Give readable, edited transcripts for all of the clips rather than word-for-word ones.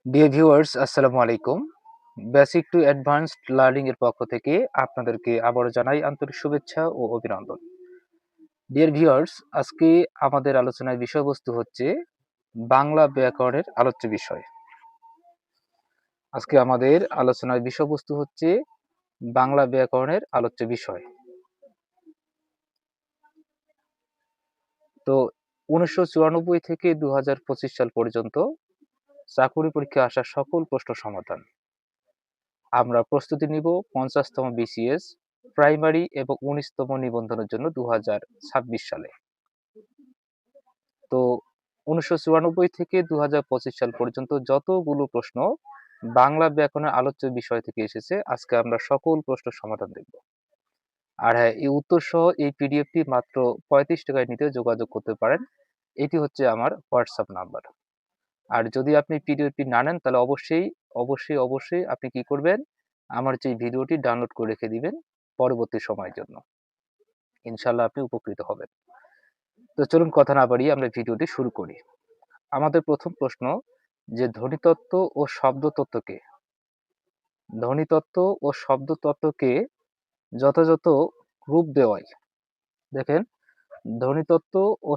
Dear viewers, আসসালামু আলাইকুম। Basic to advanced learning এর পক্ষ থেকে আপনাদেরকে আবারও জানাই আন্তরিক শুভেচ্ছা ও অভিনন্দন। ডিয়ার ভিউয়ার্স, আজকে আমাদের আলোচনার বিষয়বস্তু হচ্ছে বাংলা ব্যাকরণের আলোচ্য বিষয়। আজকে আমাদের আলোচনার বিষয়বস্তু হচ্ছে বাংলা ব্যাকরণের আলোচ্য বিষয়। তো ১৯৯৪ থেকে ২০২৫ সাল পর্যন্ত চাকরি পরীক্ষায় আসা সকল প্রশ্ন সমাধান। আমরা প্রস্তুতি নিব ৫০তম বিসিএস প্রাইমারি এবং ১৯তম নিবন্ধনের জন্য ২০২৬ সালে। তো ১৯৯৪ থেকে ২০২৫ সাল পর্যন্ত যতগুলো প্রশ্ন বাংলা ব্যাকরণের আলোচ্য বিষয় থেকে এসেছে, আজকে আমরা সকল প্রশ্ন সমাধান দেখব। আর হ্যাঁ, এই উত্তর সহ এই পিডিএফটি মাত্র ৩৫ টাকায় নিতে যোগাযোগ করতে পারেন। এটি হচ্ছে আমার হোয়াটসঅ্যাপ নাম্বার। আর যদি আপনি পিডিএফটি না নেন, তাহলে অবশ্যই আপনি কি করবেন, আমার যে ভিডিওটি ডাউনলোড করে রেখে দিবেন পরবর্তী সময়ের জন্য। ইনশাআল্লাহ আপনি উপকৃত হবেন। তো চলুন কথা না বাড়িয়ে আমরা ভিডিওটি শুরু করি। আমাদের প্রথম প্রশ্ন যে ধ্বনিতত্ত্ব ও শব্দতত্ত্বকে ধ্বনিতত্ত্ব ও শব্দতত্ত্বকে যথাযথ রূপ দেওয়াই। দেখেন, ধ্বনিতত্ত্ব ও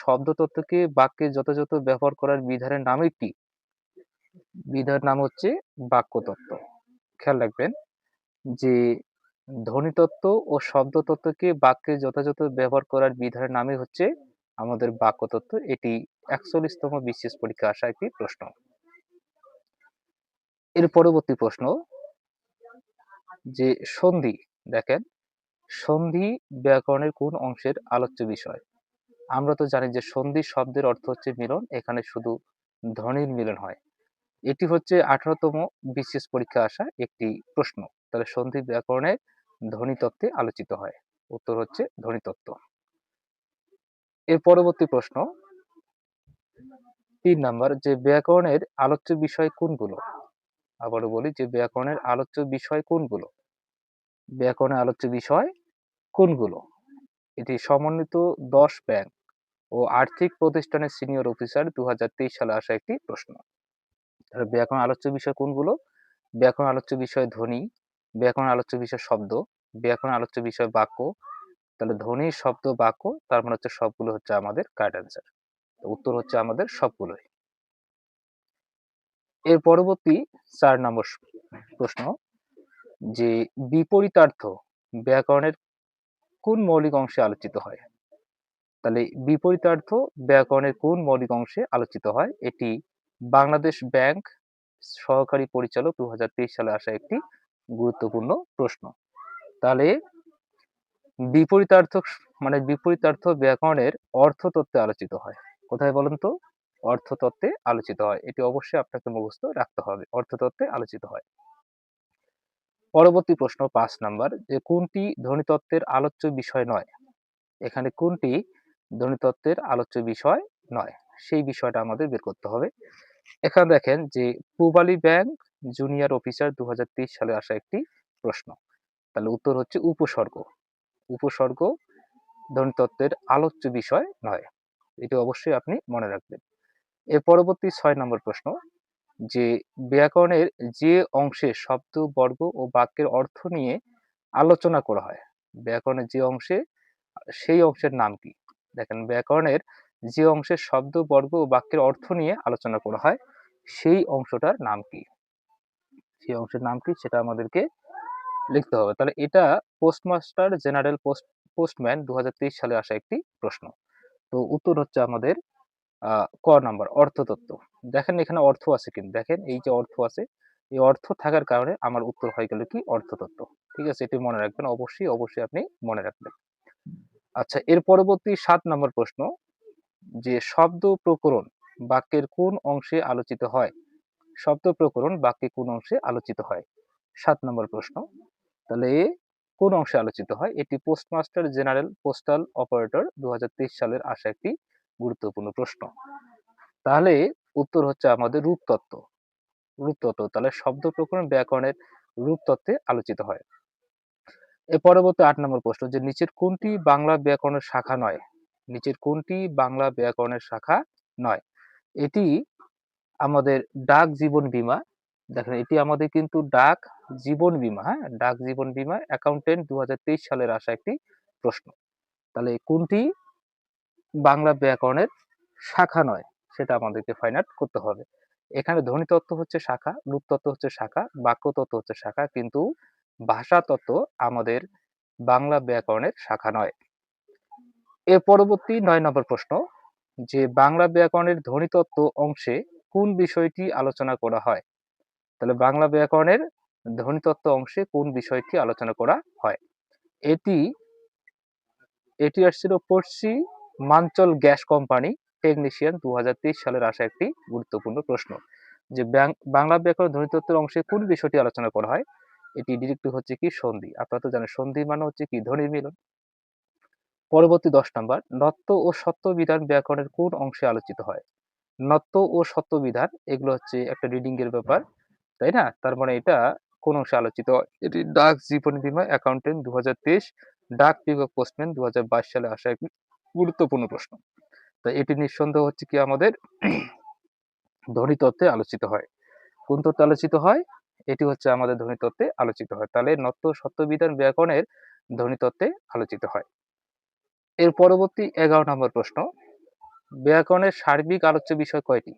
শব্দতত্ত্বকে বাক্যে যথাযথ ব্যবহার করার বিধানের নামই কি? বিধার নাম হচ্ছে বাক্যতত্ত্ব। খেয়াল রাখবেন যে ধ্বনিতত্ত্ব ও শব্দতত্ত্বকে বাক্যে যথাযথ ব্যবহার করার বিধানের নামই হচ্ছে আমাদের বাক্যতত্ত্ব। এটি ৪১তম বিসিএস পরীক্ষায় আসা একটি প্রশ্ন। এর পরবর্তী প্রশ্ন যে সন্ধি। দেখেন, সন্ধি ব্যাকরণের কোন অংশের আলোচ্য বিষয়? আমরা তো জানি যে সন্ধি শব্দের অর্থ হচ্ছে মিলন, এখানে শুধু ধ্বনির মিলন হয়। এটি হচ্ছে ১৮তম বিসিএস পরীক্ষায় আসা একটি প্রশ্ন। তাহলে সন্ধি ব্যাকরণে ধ্বনিতত্ত্বে আলোচিত হয়। উত্তর হচ্ছে ধ্বনিতত্ত্ব। এর পরবর্তী প্রশ্ন ৩ নাম্বার যে ব্যাকরণের আলোচ্য বিষয় কোনগুলো? আবারও বলি যে ব্যাকরণের আলোচ্য বিষয় কোনগুলো? ব্যাকরণের আলোচ্য বিষয় কোনগুলো? এটি সমন্বিত ১০ ব্যাংক ও আর্থিক প্রতিষ্ঠানের সিনিয়র অফিসার ২০২৩ সালে আসা একটি প্রশ্ন। তাহলে ব্যাকরণ আলোচ্য বিষয় কোনগুলো? ব্যাকরণ আলোচ্য বিষয় ধ্বনি, ব্যাকরণ আলোচ্য বিষয় শব্দ, ব্যাকরণ আলোচ্য বিষয় বাক্য। তাহলে ধ্বনি, শব্দ, বাক্য, তার মানে হচ্ছে সবগুলো হচ্ছে আমাদের কারেক্ট অ্যান্সার। উত্তর হচ্ছে আমাদের সবগুলোই। এর পরবর্তী ৪ নম্বর প্রশ্ন যে বিপরীতার্থ ব্যাকরণের কোন মৌলিক অংশে আলোচিত হয়? তাহলে বিপরীতার্থ ব্যাকরণের কোন মৌলিক অংশে আলোচিত হয়? এটি বাংলাদেশ ব্যাংক সহকারী পরিচালক ২০২৩ সালে আসা একটি গুরুত্বপূর্ণ প্রশ্ন। তাহলে বিপরীতার্থ বিপরীতার্থ ব্যাকরণের অর্থতত্ত্বে আলোচিত হয়। কোথায় বলুন তো? অর্থতত্ত্বে আলোচিত হয়। এটি অবশ্যই আপনাকে মুখস্থ রাখতে হবে। অর্থতত্ত্বে আলোচিত হয়। পরবর্তী প্রশ্ন ৫ নাম্বার যে কোনটি ধ্বনিতত্ত্বের আলোচ্য বিষয় নয়? এখানে কোনটি ধ্বনিতত্ত্বের আলোচ্য বিষয় নয়? সেই বিষয়টা আমাদের বের করতে হবে। এখানে দেখেন যে পূবালী ব্যাংক জুনিয়র অফিসার ২০২৩ সালে আসা একটি প্রশ্ন। তাহলে উত্তর হচ্ছে উপসর্গ। উপসর্গ ধ্বনিতত্ত্বের আলোচ্য বিষয় নয়। এটি অবশ্যই আপনি মনে রাখবেন। এর পরবর্তী ৬ নম্বর প্রশ্ন যে ব্যাকরণের যে অংশে শব্দ, বর্গ ও বাক্যের অর্থ নিয়ে আলোচনা করা হয়, ব্যাকরণের যে অংশে সেই অংশের নাম কি? দেখেন, ব্যাকরণের যে অংশে শব্দ, বর্গ ও বাক্যের অর্থ নিয়ে আলোচনা করা হয়, সেই অংশটার নাম কি? সেই অংশের নাম কি সেটা আমাদেরকে লিখতে হবে। তাহলে এটা পোস্টমাস্টার জেনারেল পোস্টম্যান ২০২৩ সালে আসা একটি প্রশ্ন। তো উত্তর হচ্ছে আমাদের ক নাম্বার অর্থতত্ত্ব। দেখেন এখানে অর্থ আছে কিন্তু দেখেন এই যে অর্থ আছে, এই অর্থ থাকার কারণে আমার উত্তর হয়ে গেল কি অর্থতত্ত্ব। ঠিক আছে? এটি মনে রাখবেন। অবশ্যই আপনি মনে রাখবেন। আচ্ছা, এর পরবর্তী ৭ নম্বর প্রশ্ন যে শব্দ প্রকরণ বাক্যের কোন অংশে আলোচিত হয়? শব্দ প্রকরণ বাক্যে কোন অংশে আলোচিত হয়? ৭ নম্বর প্রশ্ন। তাহলে কোন অংশে আলোচিত হয়? এটি পোস্টমাস্টার জেনারেল পোস্টাল অপারেটর ২০২৩ সালের আসা একটি গুরুত্বপূর্ণ প্রশ্ন। তাহলে উত্তর হচ্ছে আমাদের রূপতত্ত্ব। রূপতত্ত্ব। তাহলে শব্দ প্রকরণ ব্যাকরণের রূপতত্ত্বে আলোচিত হয়। এর পরবর্তী ৮ নম্বর প্রশ্ন যে নিচের কোনটি বাংলা ব্যাকরণের শাখা নয়? নিচের কোনটি বাংলা ব্যাকরণের শাখা নয়? এটি আমাদের ডাক জীবন বীমা। দেখেন এটি আমাদের কিন্তু ডাক জীবন বীমা, হ্যাঁ? ডাক জীবন বীমা অ্যাকাউন্টেন্ট ২০২৩ সালের আসা একটি প্রশ্ন। তাহলে কোনটি বাংলা ব্যাকরণের শাখা নয় সেটা আমাদেরকে ফাইন্ড আউট করতে হবে। এখানে ধ্বনিতত্ত্ব হচ্ছে শাখা, রূপতত্ত্ব হচ্ছে শাখা, বাক্যতত্ত্ব হচ্ছে শাখা, কিন্তু ভাষাতত্ত্ব আমাদের বাংলা ব্যাকরণের শাখা নয়। এর পরবর্তী ৯ নম্বর প্রশ্ন যে বাংলা ব্যাকরণের ধ্বনিতত্ত্ব অংশে কোন বিষয়টি আলোচনা করা হয়? তাহলে বাংলা ব্যাকরণের ধ্বনিতত্ত্ব অংশে কোন বিষয়টি আলোচনা করা হয়? এটি এটি আসছিল পশ্চিমাঞ্চল গ্যাস কোম্পানি টেকনিশিয়ান ২০২৩ সালের আসা একটি গুরুত্বপূর্ণ প্রশ্ন। যে বাংলা ব্যাকরণ ধ্বনিতত্ত্বের অংশে কোন বিষয়টি আলোচনা করা হয়? এটি ডিরেক্টলি হচ্ছে কি সন্ধি। আপনারা তো জানেন সন্ধি মানে হচ্ছে কি ধ্বনির মিলন। পরবর্তী ১০ নাম্বার নত্য ও সত্য বিধান ব্যাকরণের কোন অংশে আলোচিত হয়? নত্য ও সত্য বিধান এগুলো হচ্ছে একটা রিডিং এর ব্যাপার, তাই না? তার মানে এটা কোন অংশে আলোচিত হয়? এটি ডাক জীবন বীমা অ্যাকাউন্টেন্ট ২০২৩, ডাক বিভাগ পোস্টম্যান ২০২২ সালে আসা একটি গুরুত্বপূর্ণ প্রশ্ন। তো এটি নিঃসন্দেহ হচ্ছে কি আমাদের ধ্বনিতত্ত্বে আলোচিত হয়। কোন তত্ত্বে আলোচিত হয়? এটি হচ্ছে আমাদের ধ্বনিতত্ত্বে আলোচিত হয়। তাহলে নত্য সত্য বিধান ব্যাকরণের ধ্বনিতত্ত্বে আলোচিত হয়। এর পরবর্তী ১১ নম্বর প্রশ্ন ব্যাকরণের সার্বিক আলোচ্য বিষয় কয়টি?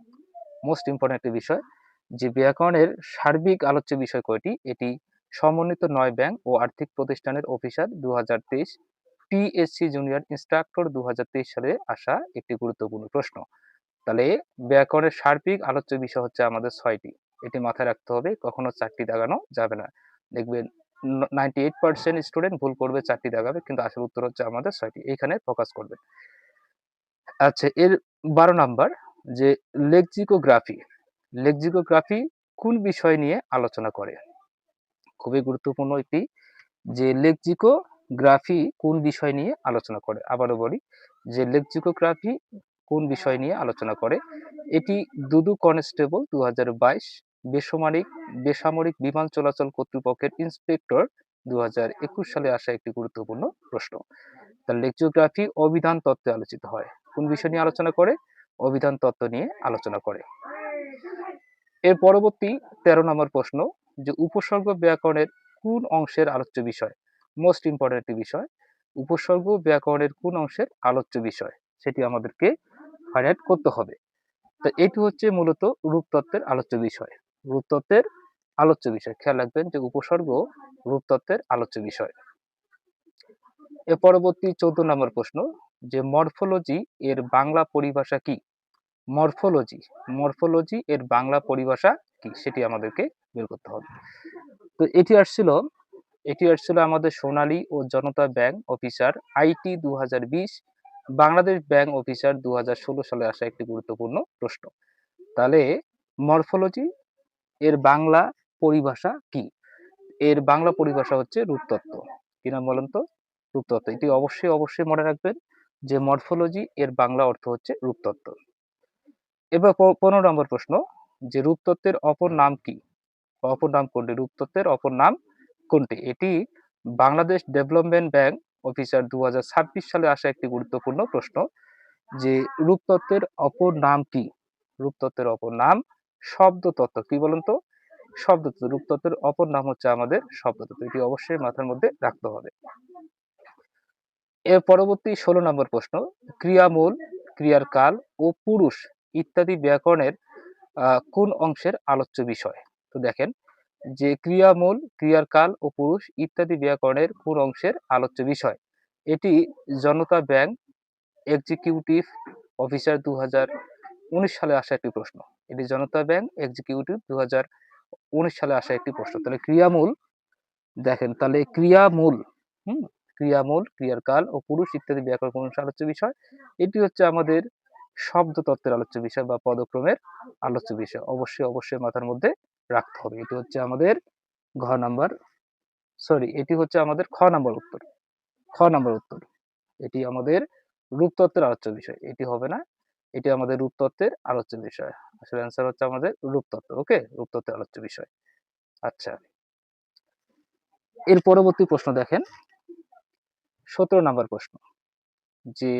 মোস্ট ইম্পর্টেন্ট একটি বিষয় যে ব্যাকরণের সার্বিক আলোচ্য বিষয় কয়টি? এটি সমন্বিত নয় ব্যাংক ও আর্থিক প্রতিষ্ঠানের অফিসার ২০২৩, টিএসসি জুনিয়র ইন্সট্রাক্টর ২০২৩ সালে আসা একটি গুরুত্বপূর্ণ প্রশ্ন। তাহলে ব্যাকরণের সার্বিক আলোচ্য বিষয় হচ্ছে আমাদের ৬টি। এটি মাথায় রাখতে হবে, কখনো ৪টি দাগানো যাবে না। দেখবেন 98% স্টুডেন্ট ভুল করবে ৪টি দাগাবে, কিন্তু আসল উত্তর হচ্ছে আমাদের ৬টি। এইখানে ফোকাস করবেন। আচ্ছা এর ১২ নাম্বার যে লেক্সিকোগ্রাফি। লেক্সিকোগ্রাফি কোন বিষয় নিয়ে আলোচনা করে? খুবই গুরুত্বপূর্ণ একটি যে লেক্সিকোগ্রাফি কোন বিষয় নিয়ে আলোচনা করে? আবারও বলি যে লেক্সিকোগ্রাফি কোন বিষয় নিয়ে আলোচনা করে? এটি দুদু কনস্টেবল ২০২২ বেসামরিক বিমান চলাচল কর্তৃপক্ষের ইন্সপেক্টর ২০২১ সালে আসা একটি গুরুত্বপূর্ণ প্রশ্ন। তার লেক্সিওগ্রাফি অভিধান তত্ত্বে আলোচিত হয়। কোন বিষয় নিয়ে আলোচনা করে? অভিধান তত্ত্ব নিয়ে আলোচনা করে। এর পরবর্তী ১৩ নম্বর প্রশ্ন যে উপসর্গ ব্যাকরণের কোন অংশের আলোচ্য বিষয়? মোস্ট ইম্পর্টেন্ট একটি বিষয়। উপসর্গ ব্যাকরণের কোন অংশের আলোচ্য বিষয়? সেটি আমাদেরকে ফাইন্ড আউট করতে হবে। তো এটি হচ্ছে মূলত রূপতত্ত্বের আলোচ্য বিষয়। রূপতত্ত্বের আলোচ্য বিষয়। খেয়াল রাখবেন যে উপসর্গ রূপতত্ত্বের আলোচ্য বিষয়। এর পরবর্তী ১৪ নম্বর প্রশ্ন যে মরফোলজি এর বাংলা পরিভাষা কি? মরফোলজি মরফোলজি এর বাংলা পরিভাষা কি সেটি আমাদেরকে বের করতে হবে। তো এটি আসছিল আমাদের সোনালী ও Janata bank officer IT ২০২০, Bangladesh bank officer ২০১৬ সালে আসা একটি গুরুত্বপূর্ণ প্রশ্ন। তাহলে মরফোলজি এর বাংলা পরিভাষা কি? এর বাংলা পরিভাষা হচ্ছে রূপতত্ত্ব। কি নাম বলেন তো? রূপতত্ত্ব। এটি অবশ্যই মনে রাখবেন যে মরফোলজি এর বাংলা অর্থ হচ্ছে রূপতত্ত্ব। এবার ১৫ নম্বর প্রশ্ন যে রূপতত্ত্বের অপর নাম কি? অপর নাম কোনটি? রূপতত্ত্বের অপর নাম কোনটি? এটি বাংলাদেশ ডেভেলপমেন্ট ব্যাংক অফিসার ২০২৬ সালে আসা একটি গুরুত্বপূর্ণ প্রশ্ন যে রূপতত্ত্বের অপর নাম কি? রূপতত্ত্বের অপর নাম শব্দতত্ত্ব। কি বলুন তো? শব্দতত্ত্ব। রূপতত্ত্বের অপর নাম হচ্ছে আমাদের শব্দতত্ত্ব। এটি অবশ্যই মাথার মধ্যে রাখতে হবে। এর পরবর্তী ১৬ নম্বর প্রশ্ন ক্রিয়ামূল, ক্রিয়ার কাল ও পুরুষ ইত্যাদি ব্যাকরণের কোন অংশের আলোচ্য বিষয়? তো দেখেন যে ক্রিয়ামূল, ক্রিয়ার কাল ও পুরুষ ইত্যাদি ব্যাকরণের কোন অংশের আলোচ্য বিষয়? এটি জনতা ব্যাংক এক্সিকিউটিভ অফিসার ২০১৯ সালে আসা একটি প্রশ্ন। এটি জনতা ব্যাংক এক্সিকিউটিভ ২০১৯ সালে আসা একটি প্রশ্ন। তাহলে ক্রিয়ামূল দেখেন তাহলে ক্রিয়ামূল, হুম? ক্রিয়ামূল, ক্রিয়ার কাল ও পুরুষ ইত্যাদি ব্যাকরণ কোন অংশের আলোচ্য বিষয়? এটি হচ্ছে আমাদের শব্দতত্ত্বের আলোচ্য বিষয় বা পদক্রমের আলোচ্য বিষয়। অবশ্যই মাথার মধ্যে রাখতে হবে। এটি হচ্ছে আমাদের ঘ নাম্বার এটি হচ্ছে আমাদের খ নাম্বার উত্তর। খ নাম্বার উত্তর। এটি আমাদের রূপতত্ত্বের আলোচ্য বিষয়। এটি হবে না। এটি আমাদের রূপতত্ত্বের আলোচ্য বিষয়। আসলে অ্যান্সার হচ্ছে আমাদের রূপতত্ত্ব। ওকে? রূপতত্ত্বের আলোচ্য বিষয়। আচ্ছা। এর পরবর্তী প্রশ্ন দেখেন ১৭ নাম্বার প্রশ্ন যে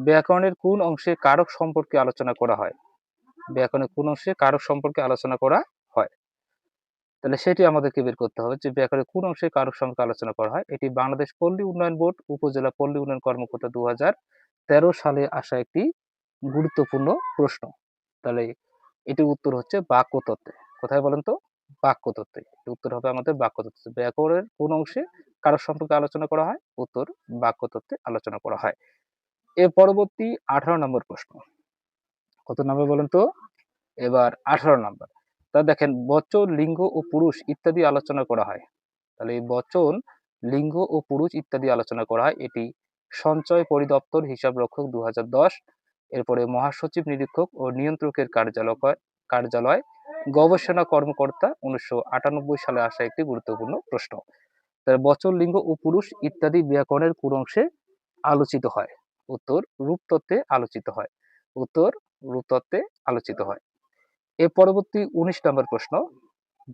ব্যাকরণের কোন অংশে কারক সম্পর্কে আলোচনা করা হয়? ব্যাকরণের কোন অংশে কারক সম্পর্কে আলোচনা করা হয়? তাহলে সেটি আমাদেরকে বের করতে হবে যে ব্যাকরণের কোন অংশে কারক সম্পর্কে আলোচনা করা হয়। এটি বাংলাদেশ পল্লী উন্নয়ন বোর্ড উপজেলা পল্লী উন্নয়ন কর্মকর্তা ২০১৩ সালে আসা একটি গুরুত্বপূর্ণ প্রশ্ন। তাহলে এটির উত্তর হচ্ছে বাক্যতত্ত্বে। কোথায় বলেন তো? বাক্যতত্ত্বে। এটির উত্তর হবে আমাদের বাক্যতত্ত্বে। ব্যাকরণের কোন অংশে কারক সম্পর্কে আলোচনা করা হয়? উত্তর বাক্যতত্ত্বে আলোচনা করা হয়। এর পরবর্তী ১৮ নম্বর প্রশ্ন। কত নম্বর বলেন তো? এবার ১৮ নাম্বার। তা দেখেন বচন, লিঙ্গ ও পুরুষ ইত্যাদি আলোচনা করা হয়। তাহলে এই বচন, লিঙ্গ ও পুরুষ ইত্যাদি আলোচনা করা হয়। এটি সঞ্চয় পরিদপ্তর হিসাবরক্ষক ২০১০। এরপরে মহাসচিব, নিরীক্ষক ও নিয়ন্ত্রকের কার্যালয় গবেষণা কর্মকর্তা ১৯৯৮ সালে আসা একটি গুরুত্বপূর্ণ প্রশ্ন। তাহলে বচন, লিঙ্গ ও পুরুষ ইত্যাদি ব্যাকরণের কোন অংশে আলোচিত হয়? উত্তর রূপতত্ত্বে আলোচিত হয়। উত্তর রূপতত্ত্বে আলোচিত হয়। এর পরবর্তী ১৯ নম্বর প্রশ্ন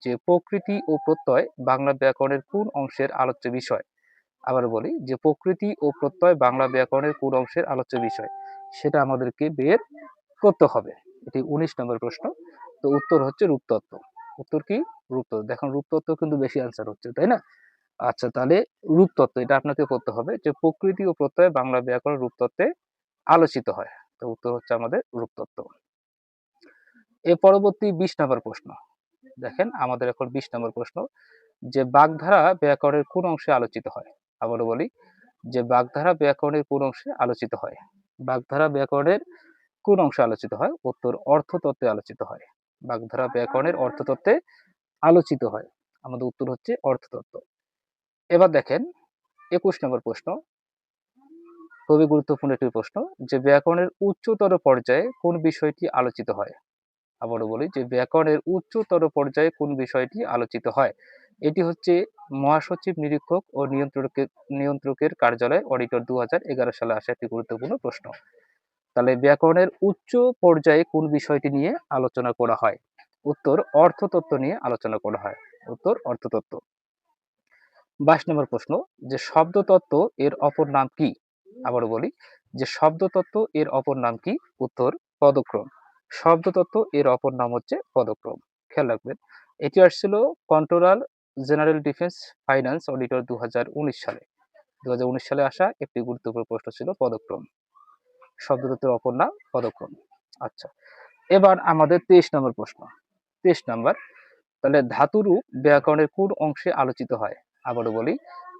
যে প্রকৃতি ও প্রত্যয় বাংলা ব্যাকরণের কোন অংশের আলোচ্য বিষয়? আবার বলি যে প্রকৃতি ও প্রত্যয় বাংলা ব্যাকরণের কোন অংশের আলোচ্য বিষয়? সেটা আমাদেরকে বের করতে হবে। এটি ১৯ নম্বর প্রশ্ন। তো উত্তর হচ্ছে রূপতত্ত্ব। উত্তর কি? রূপতত্ত্ব। দেখুন রূপতত্ত্ব কিন্তু বেশি আনসার হচ্ছে, তাই না? আচ্ছা তাহলে রূপতত্ত্ব এটা আপনাকে করতে হবে যে প্রকৃতি ও প্রত্যয় বাংলা ব্যাকরণ রূপতত্ত্বে আলোচিত হয়। তো উত্তর হচ্ছে আমাদের রূপতত্ত্ব। এর পরবর্তী ২০ নম্বর প্রশ্ন। দেখেন আমাদের এখন ২০ নম্বর প্রশ্ন যে বাগধারা ব্যাকরণের কোন অংশে আলোচিত হয়? আবারও বলি যে বাগধারা ব্যাকরণের কোন অংশে আলোচিত হয়? বাগধারা ব্যাকরণের কোন অংশে আলোচিত হয়? উত্তর অর্থতত্ত্বে আলোচিত হয়। বাগধারা ব্যাকরণের অর্থতত্ত্বে আলোচিত হয়। আমাদের উত্তর হচ্ছে অর্থতত্ত্ব। এবার দেখেন ২১ নম্বর প্রশ্ন, খুবই গুরুত্বপূর্ণ একটি প্রশ্ন যে ব্যাকরণের উচ্চতর পর্যায়ে কোন বিষয়টি আলোচিত হয়? আবারও বলি যে ব্যাকরণের উচ্চতর পর্যায়ে কোন বিষয়টি আলোচিত হয়? এটি হচ্ছে মহাসচিব, নিরীক্ষক ও নিয়ন্ত্রকের কার্যালয় অডিটর ২০১১ সালে আসা একটি গুরুত্বপূর্ণ প্রশ্ন। তাহলে ব্যাকরণের উচ্চ পর্যায়ে কোন বিষয়টি নিয়ে আলোচনা করা হয়? উত্তর অর্থতত্ত্ব নিয়ে আলোচনা করা হয়। উত্তর অর্থতত্ত্ব। ২২ নম্বর প্রশ্ন যে শব্দতত্ত্ব এর অপর নাম কি? আবারও বলি যে শব্দতত্ত্ব এর অপর নাম কি? উত্তর পদক্রম। শব্দতত্ত্ব এর অপর নাম হচ্ছে পদক্রম। খেয়াল রাখবেন এটি আসছিল controller general defence finance auditor ২০১৯ সালে। ২০১৯ সালে আসা একটি গুরুত্বপূর্ণ প্রশ্ন ছিল পদক্রম। শব্দতত্ত্বের অপর নাম পদক্রম। আচ্ছা এবার আমাদের ২৩ নম্বর প্রশ্ন। ২৩ নম্বর তাহলে ধাতুরূপ ব্যাকরণের কোন অংশে আলোচিত হয়? আবারও বলি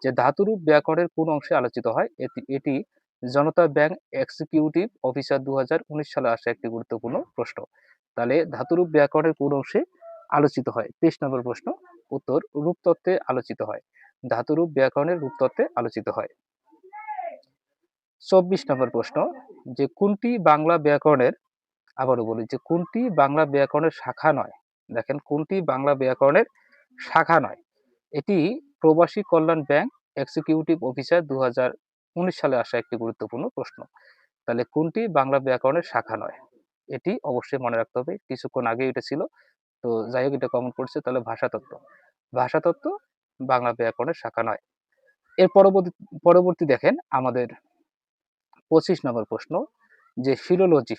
যে ধাতুরূপ ব্যাকরণের কোন অংশে আলোচিত হয়? এটি জনতা ব্যাংক এক্সিকিউটিভ অফিসার ২০১৯ সালে আসা একটি গুরুত্বপূর্ণ প্রশ্ন। তাহলে ধাতুরূপ ব্যাকরণের কোন অংশে আলোচিত হয়? ২৩ নম্বর প্রশ্ন। উত্তর রূপতত্ত্বে আলোচিত হয়। ধাতুরূপ ব্যাকরণের রূপতত্ত্বে আলোচিত হয়। ২৪ নম্বর প্রশ্ন যে কোনটি বাংলা ব্যাকরণের আবারও বলি যে কোনটি বাংলা ব্যাকরণের শাখা নয়? দেখেন কোনটি বাংলা ব্যাকরণের শাখা নয়? এটি প্রবাসী কল্যাণ ব্যাংক এক্সিকিউটিভ অফিসার ২০১৯ সালে আসা একটি গুরুত্বপূর্ণ প্রশ্ন। তাহলে কোনটি বাংলা ব্যাকরণের শাখা নয়? এটি অবশ্যই মনে রাখতে হবে। কিছুক্ষণ আগে এটা ছিল। তো যাই হোক এটা কমন পড়ছে তাহলে ভাষাতত্ত্ব। ভাষাতত্ত্ব বাংলা ব্যাকরণের শাখা নয়। এর পরবর্তী দেখেন আমাদের ২৫ নম্বর প্রশ্ন যে ফিলোলজি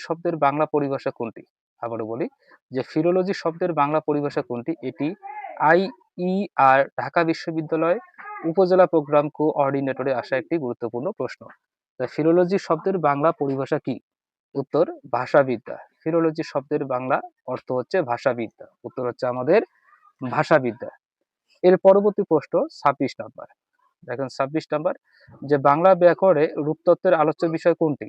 শব্দের বাংলা পরিভাষা কোনটি? আবারও বলি যে ফিলোলজি শব্দের বাংলা পরিভাষা কোনটি? এটি আইইআর ঢাকা বিশ্ববিদ্যালয় উপজেলা প্রোগ্রাম কোঅর্ডিনেটরে আসা একটি গুরুত্বপূর্ণ প্রশ্ন। তা ফিলোলজি শব্দের বাংলা পরিভাষা কি? উত্তর ভাষাবিদ্যা। ফিলোলজি শব্দের বাংলা অর্থ হচ্ছে ভাষাবিদ্যা। উত্তর হচ্ছে আমাদের ভাষাবিদ্যা। এর পরবর্তী প্রশ্ন ২৬ নম্বর। দেখেন ২৬ নম্বর যে বাংলা ব্যাকরণে রূপতত্ত্বের আলোচ্য বিষয় কোনটি?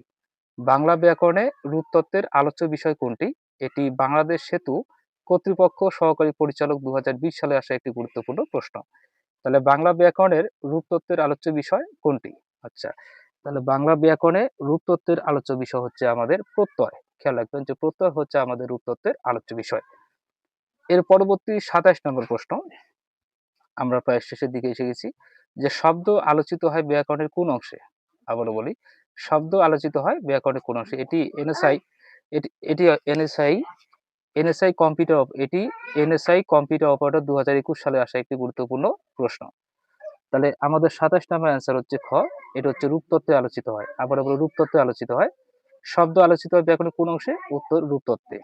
বাংলা ব্যাকরণে রূপতত্ত্বের আলোচ্য বিষয় কোনটি? এটি বাংলাদেশ সেতু কর্তৃপক্ষ সহকারী পরিচালক ২০২০ সালে আসা একটি গুরুত্বপূর্ণ প্রশ্ন। তাহলে বাংলা ব্যাকরণের রূপতত্ত্বের আলোচ্য বিষয় কোনটি? আচ্ছা তাহলে বাংলা ব্যাকরণে রূপতত্ত্বের আলোচ্য বিষয় হচ্ছে আমাদের প্রত্যয়। খেয়াল রাখবেন যে প্রত্যয় হচ্ছে আমাদের রূপতত্ত্বের আলোচ্য বিষয়। এর পরবর্তী ২৭ নম্বর প্রশ্ন, আমরা প্রায় শেষের দিকে এসে গেছি যে শব্দ আলোচিত হয় ব্যাকরণের কোন অংশে? আবারও বলি শব্দ আলোচিত হয় ব্যাকরণের কোন অংশে? এটি এনএসআই কম্পিউটার অপারেটর ২০২১ সালে আসা একটি গুরুত্বপূর্ণ প্রশ্ন। তাহলে আমাদের ২৭ নম্বর অ্যান্সার হচ্ছে খ। এটা হচ্ছে রূপতত্ত্বে আলোচিত হয়। আবারও বলি রূপতত্ত্বে আলোচিত হয়। শব্দ আলোচিত হয় ব্যাকরণের কোন অংশে? উত্তর রূপতত্ত্বে।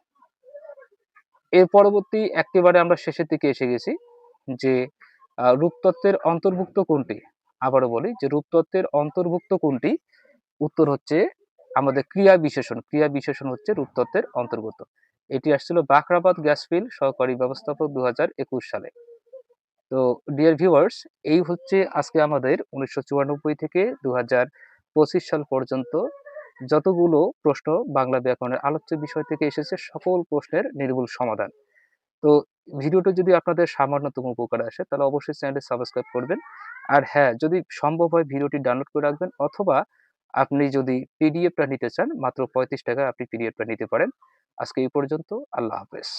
এর পরবর্তী এক্কেবারে আমরা শেষের দিকে এসে গেছি যে রূপতত্ত্বের অন্তর্ভুক্ত কোনটি? আবারও বলি যে রূপতত্ত্বের অন্তর্ভুক্ত কোনটি? উত্তর হচ্ছে আমাদের ক্রিয়া বিশেষণ। ক্রিয়া বিশেষণ হচ্ছে রূপতত্ত্বের অন্তর্গত। এটি আসছিল বাখরাবাদ গ্যাস ফিল্ড সহকারী ব্যবস্থাপক ২০২১ সালে। তো ডিয়ার ভিউয়ার্স, এই হচ্ছে আজকে আমাদের ১৯৯৪ থেকে ২০২৫ সাল পর্যন্ত যতগুলো প্রশ্ন বাংলা ব্যাকরণের আলোচ্য বিষয় থেকে এসেছে সকল প্রশ্নের নির্ভুল সমাধান। তো ভিডিওটা যদি আপনাদের সামান্যতম উপকারে আসে তাহলে অবশ্যই চ্যানেলটি সাবস্ক্রাইব করবেন। আর হ্যাঁ, যদি সম্ভব হয় ভিডিওটি ডাউনলোড করে রাখবেন, অথবা আপনি যদি পিডিএফটা নিতে চান মাত্র ৳৩৫ আপনি পিডিএফটা নিতে পারেন। আজকে এই পর্যন্ত। আল্লাহ হাফেজ।